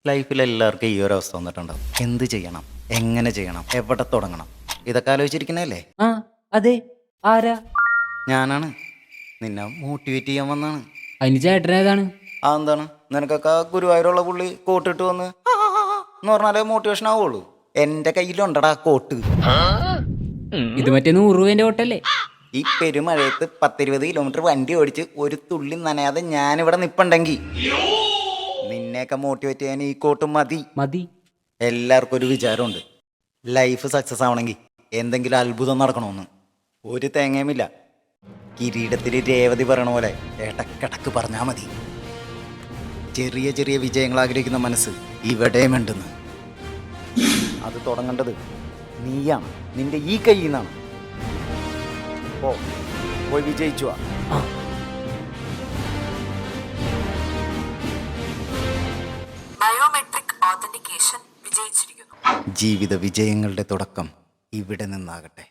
ലൈഫിൽ എല്ലാവർക്കും ഈ ഒരു അവസ്ഥ വന്നിട്ടുണ്ടാവും. എന്ത് ചെയ്യണം, എങ്ങനെ ചെയ്യണം, എവിടെ തുടങ്ങണം, ഇതൊക്കെ ആലോചിച്ചിരിക്കുന്നതല്ലേ? ആ അതെ. ആരാ? ഞാനാണ്. നിന്നെ മോട്ടിവേറ്റ് ചെയ്യാൻ വന്നാണ്. അതിന് ചേട്ടനേതാണ്? അതെന്താണ്, നിനക്കൊക്കെ ഗുരുവായൂരുള്ള പുള്ളി കോട്ടിട്ട് വന്ന് എന്ന് പറഞ്ഞാലേ മോട്ടിവേഷൻ ആവുള്ളൂ. എൻ്റെ കയ്യിലുണ്ടടാ കോട്ട്. ഇത് മറ്റേ 100 രൂപേന്റെ ഓട്ടല്ലേ? ഈ പെരുമഴയത്ത് 10-20 കിലോമീറ്റർ വണ്ടി ഓടിച്ച് ഒരു തുള്ളി നനയാതെ ഞാനിവിടെ നിപ്പുണ്ടെങ്കിൽ നിന്നെയൊക്കെ മോട്ടിവേറ്റ് ചെയ്യാൻ ഈ കോട്ട് മതി. മതി. എല്ലാവർക്കും ഒരു വിചാരമുണ്ട്, ലൈഫ് സക്സസ് ആവണമെങ്കിൽ എന്തെങ്കിലും അത്ഭുതം നടക്കണമെന്ന്. ഒരു തേങ്ങയുമില്ല. കിരീടത്തിൽ രേവതി പറയണ പോലെ ഇടക്കിടക്ക് പറഞ്ഞാൽ മതി. ചെറിയ ചെറിയ വിജയങ്ങൾ ആഗ്രഹിക്കുന്ന മനസ്സ് ഇവിടെയുമുണ്ടെന്ന്. അത് തുടങ്ങേണ്ടത് നീയാണ്, നിന്റെ ഈ കയ്യിൽ നിന്നാണ്. പോയി വിജയിച്ചു വാ. ബയോമെട്രിക് ഓതന്റിക്കേഷൻ വിജയിച്ചിരിക്കുന്നു. ജീവിത വിജയങ്ങളുടെ തുടക്കം ഇവിടെ നിന്നാകട്ടെ.